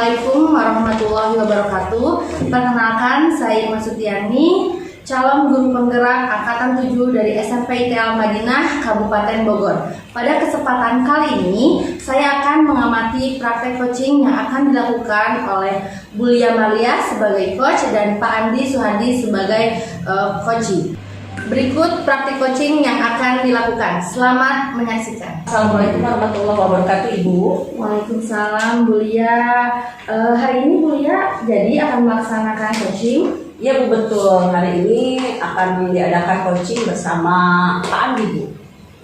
Assalamualaikum warahmatullahi wabarakatuh. Perkenalkan, saya Irma Sutiani, calon guru penggerak Angkatan 7 dari SMP ITL Madinah, Kabupaten Bogor. Pada kesempatan kali ini, saya akan mengamati praktek coaching yang akan dilakukan oleh Bu Lia Malia sebagai coach dan Pak Andi Suhadi sebagai coachee. Berikut praktik coaching yang akan dilakukan. Selamat menyaksikan. Assalamualaikum warahmatullahi wabarakatuh, Ibu. Waalaikumsalam, Bu Lia. Hari ini Bu Lia jadi akan melaksanakan coaching. Iya, Bu, betul. Hari ini akan diadakan coaching bersama Pak Andi, Bu.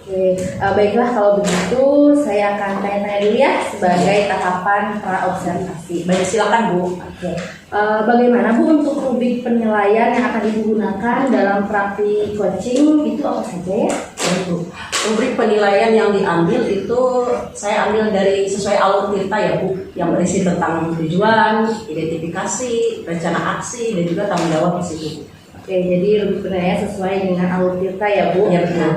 Oke, baiklah kalau begitu saya akan tanya-tanya dulu ya sebagai tatapan praobservasi. Baik, silakan, Bu. Oke, bagaimana Bu untuk rubrik penilaian yang akan digunakan dalam praktik coaching itu apa saja ya? Bu. Rubrik penilaian yang diambil itu saya ambil dari sesuai alur kita ya, Bu, yang berisi tentang tujuan, identifikasi, rencana aksi, dan juga tanggung jawab di situ, Bu. Oke, jadi rubrik penilaian sesuai dengan alur tirta ya, Bu. Iya, betul.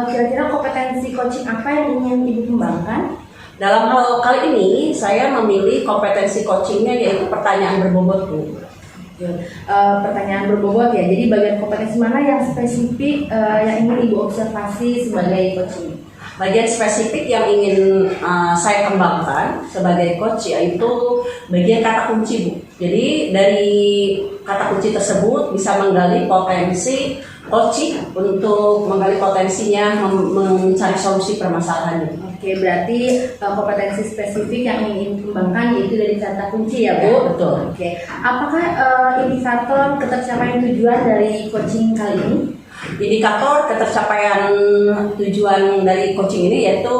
Kira-kira kompetensi coaching apa yang ingin Ibu kembangkan? Dalam hal kali ini saya memilih kompetensi coachingnya yaitu pertanyaan berbobot, Bu. Pertanyaan berbobot ya. Jadi bagian kompetensi mana yang spesifik yang ingin Ibu observasi sebagai coaching? Bagian spesifik yang ingin saya kembangkan sebagai coach yaitu bagian kata kunci, Bu. Jadi dari kata kunci tersebut bisa menggali potensi coaching untuk menggali potensinya mencari solusi permasalahannya. Oke, berarti kompetensi spesifik yang ingin dikembangkan yaitu dari kata kunci ya, Bu? Ya, betul. Oke, apakah indikator ketercapaian tujuan dari coaching kali ini? Indikator ketercapaian tujuan dari coaching ini yaitu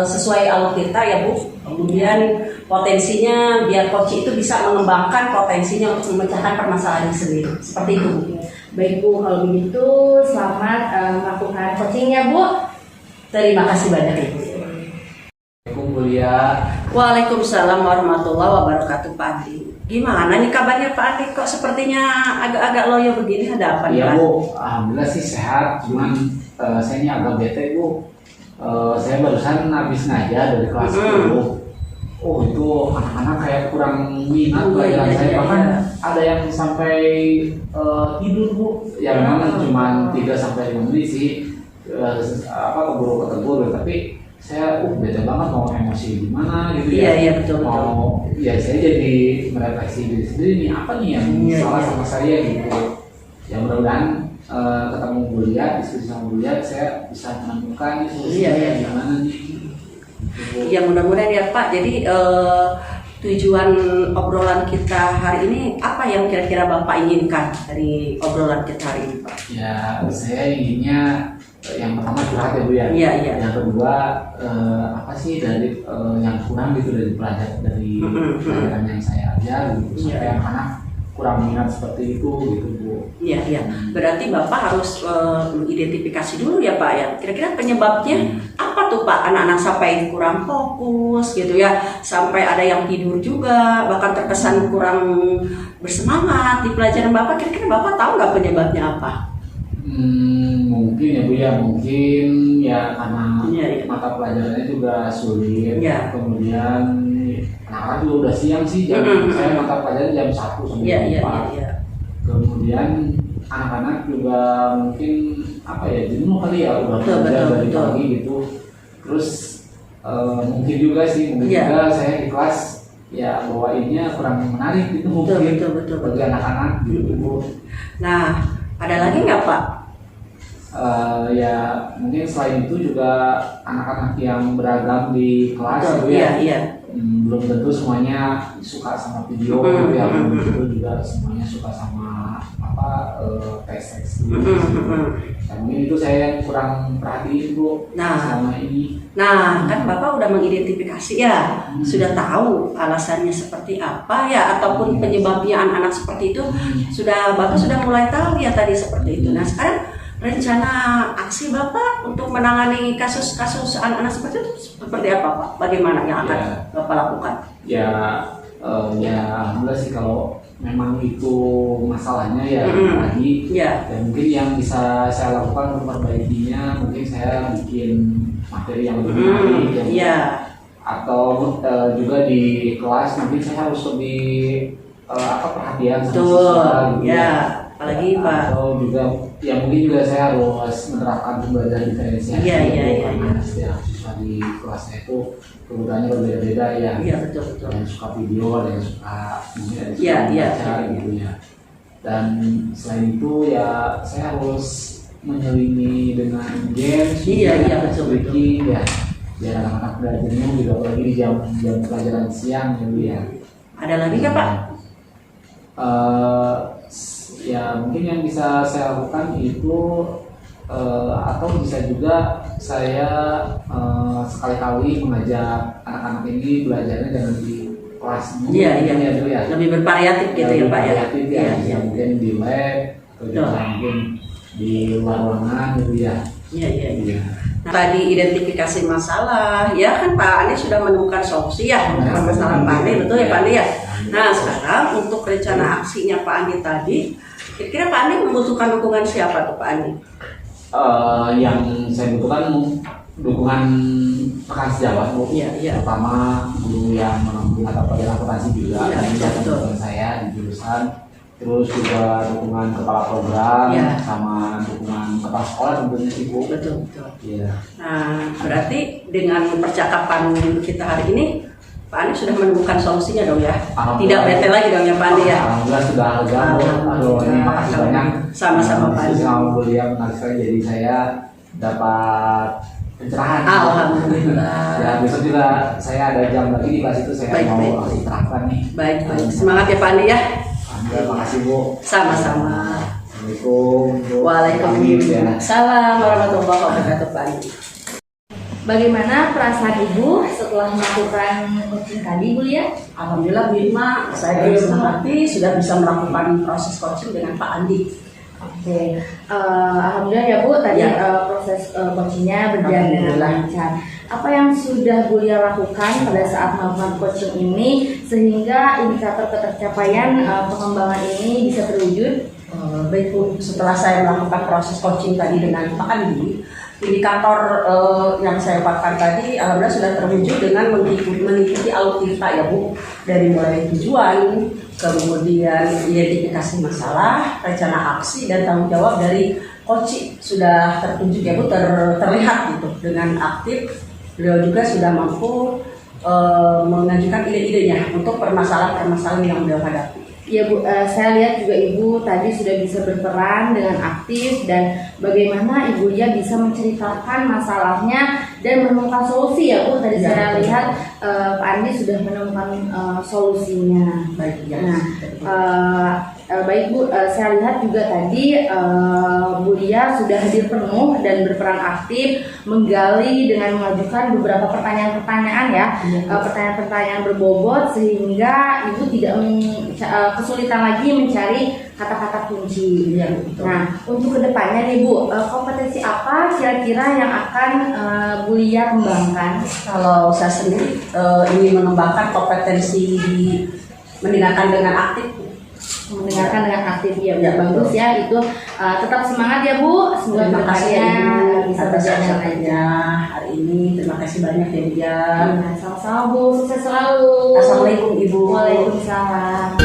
sesuai alur kita ya, Bu. Kemudian potensinya biar coach itu bisa mengembangkan potensinya untuk memecahkan permasalahan sendiri. Seperti itu, Bu. Baik, Bu, kalau begitu selamat melakukan coachingnya, Bu. Terima kasih banyak, Ibu. Assalamualaikum, Bu Lia. Waalaikumsalam warahmatullahi wabarakatuh, Pak Andi. Gimana nih kabarnya Pak Andi? Kok sepertinya agak-agak loyo begini? Ada apa nih, Iya, Pak? Bu, alhamdulillah sih sehat. Cuman saya ini agak bete, Bu. Saya barusan habis ngajar dari kelas 10. Oh, itu anak-anak kayak kurang minat pelajaran saya. Bahkan ada yang sampai tidur, Bu. Ya memang cuma 3-5 menit sih. Keburu-ketegur, tapi saya beda banget mau emosi gimana gitu ya. Iya, betul. Ya saya jadi merefleksi diri sendiri nih, apa nih yang salah sama saya gitu. Ya mudah-mudahan ketemu Bu Lia, diskusi sama Bu Lia, saya bisa menemukan solusinya gimana nih. Ya mudah-mudahan ya, Pak. Jadi tujuan obrolan kita hari ini apa yang kira-kira Bapak inginkan dari obrolan kita hari ini, Pak? Ya saya inginnya yang pertama curhat ya, Bu ya. Iya. Yang kedua apa sih dari yang kurang gitu dari pelajaran yang saya ajar gitu, supaya anak kurang minat seperti itu gitu, Bu. Iya. Berarti Bapak harus mengidentifikasi dulu ya, Pak ya. Kira-kira penyebabnya apa tuh, Pak? Anak-anak sampai kurang fokus gitu ya, sampai ada yang tidur juga, bahkan terkesan kurang bersemangat di pelajaran Bapak. Kira-kira Bapak tahu nggak penyebabnya apa? Mungkin ya, Bu ya, mungkin ya karena mata pelajarannya juga sulit. Kemudian anak-anak juga udah siang sih, saya mata pelajaran jam 1 sampai jam 4. Kemudian anak-anak juga mungkin jenuh kali ya, udah belajar dari pagi gitu. Terus mungkin juga juga saya di kelas ya bawainnya kurang menarik gitu, mungkin bagi anak-anak gitu, Bu. Nah, ada lagi nggak, Pak? Ya mungkin selain itu juga anak-anak yang beragam di kelas gitu ya. Belum tentu semuanya suka sama video gitu ya, belum tentu juga semuanya suka sama teks gitu. Mungkin itu saya kurang perhatiin, Bu, selama ini. Nah, kan Bapak udah mengidentifikasi ya, sudah tahu alasannya seperti apa ya, ataupun penyebabnya anak-anak seperti itu, Bapak sudah mulai tahu ya tadi seperti itu. Nah, sekarang rencana aksi Bapak untuk menangani kasus-kasus anak-anak seperti itu seperti apa, Pak? Bagaimana yang akan Bapak lakukan? Ya alhamdulillah sih kalau memang itu masalahnya ya lagi. Dan mungkin yang bisa saya lakukan untuk memperbaikinya, mungkin saya bikin materi yang lebih menarik. atau juga di kelas mungkin saya harus lebih perhatian sama Betul, siswa gitu ya. Apalagi Pak. Atau juga ya mungkin juga saya harus menerapkan pembelajaran diferensiasi. Karena setiap siswa di kelasnya itu kebutuhannya berbeda-beda ya. Iya betul. Ada yang suka video, ada yang suka mungkin ada Iya, yang suka baca gitu ya. Dan selain itu ya saya harus menyelingi dengan games. Iya betul. Ya biar anak-anak belajar jenuh gitu, apalagi di jam pelajaran siang gitu ya. Ada lagi nggak Pak? Ya mungkin yang bisa saya lakukan itu atau bisa juga saya sekali-kali mengajak anak-anak ini belajarnya jangan di kelas Iya. Ya. Lebih bervariatif gitu ya Pak ya. Iya. Mungkin di lab atau juga mungkin di luar ruangan gitu ya. Iya. Nah, tadi identifikasi masalah, ya kan Pak Andi sudah menemukan solusi ya untuk masalah Pak Andi, betul ya Pak Andi ya. Nah sekarang untuk rencana aksinya Pak Andi tadi, kira-kira Pak Andi membutuhkan dukungan siapa tuh Pak Andi? Yang saya butuhkan dukungan rekan sejawat Bu. Iya. Pertama guru yang mengambil mata pelajaran akuntansi juga, Iya, dan betul. teman saya di jurusan. Terus juga dukungan kepala program, Iya. sama dukungan kepala sekolah tentunya sih Bu. Betul. Iya. Nah berarti dengan percakapan kita hari ini, Pak Andi sudah menemukan solusinya dong ya? Tidak bete lagi dong ya Pak Andi ya? Alhamdulillah sudah lega Bu. Aduh ini makasih banyak. Sama-sama Pak Andi. Sama beliau menarik sekali, jadi saya dapat pencerahan. Alhamdulillah. Ya besok juga saya ada jam lagi di kelas itu, saya Baik. mau langsung terapkan nih. Baik. Semangat ya Pak Andi ya. Alhamdulillah, makasih Bu. Sama-sama. Assalamualaikum Bu. Waalaikumsalam warahmatullahi wabarakatuh Pak Andi. Bagaimana perasaan Ibu setelah melakukan coaching tadi Bu ya? Alhamdulillah Bu Irma, saya dengan senang hati sudah bisa melakukan proses coaching dengan Pak Andi. Oke, alhamdulillah ya Bu, tadi Ya. proses coachingnya berjalan dengan lancar. Apa yang sudah Bu Lia lakukan pada saat melakukan coaching ini sehingga indikator ketercapaian pengembangan ini bisa terwujud? Baik Bu, setelah saya melakukan proses coaching tadi dengan Pak Andi, indikator yang saya dapatkan tadi alhamdulillah sudah terwujud dengan mengikuti alutsista ya Bu, dari mulai tujuan, kemudian identifikasi masalah, rencana aksi dan tanggung jawab dari coaching sudah tertunjuk ya Bu, terlihat gitu dengan aktif. Beliau juga sudah mampu mengajukan ide-idenya untuk permasalahan-permasalahan yang beliau hadapi. Ya Bu, saya lihat juga Ibu tadi sudah bisa berperan dengan aktif dan bagaimana Ibu Lia bisa menceritakan masalahnya dan menemukan solusi ya Bu. Tadi saya lihat Pak Andi sudah menemukan solusinya. Baik ya. Nah, baik Bu, saya lihat juga tadi Bu Lia sudah hadir penuh dan berperan aktif menggali dengan mengajukan beberapa pertanyaan-pertanyaan ya, pertanyaan-pertanyaan berbobot sehingga Ibu tidak kesulitan lagi mencari kata-kata kunci. Ya, betul. Nah, untuk kedepannya nih Bu, kompetensi apa kira-kira yang akan Bu Lia kembangkan? Kalau saya sendiri ingin mengembangkan kompetensi di mendengarkan dengan aktif. Mendengarkan dengan aktif ya, Ya, bagus betul. ya itu. Tetap semangat ya Bu, semoga Terima kasih ya kedepannya Ibu bisa atas berjalan perhatiannya lancar. hari ini. Terima kasih banyak ya Bu ya. Sama-sama Bu, sukses selalu. Assalamualaikum Ibu. Waalaikumsalam.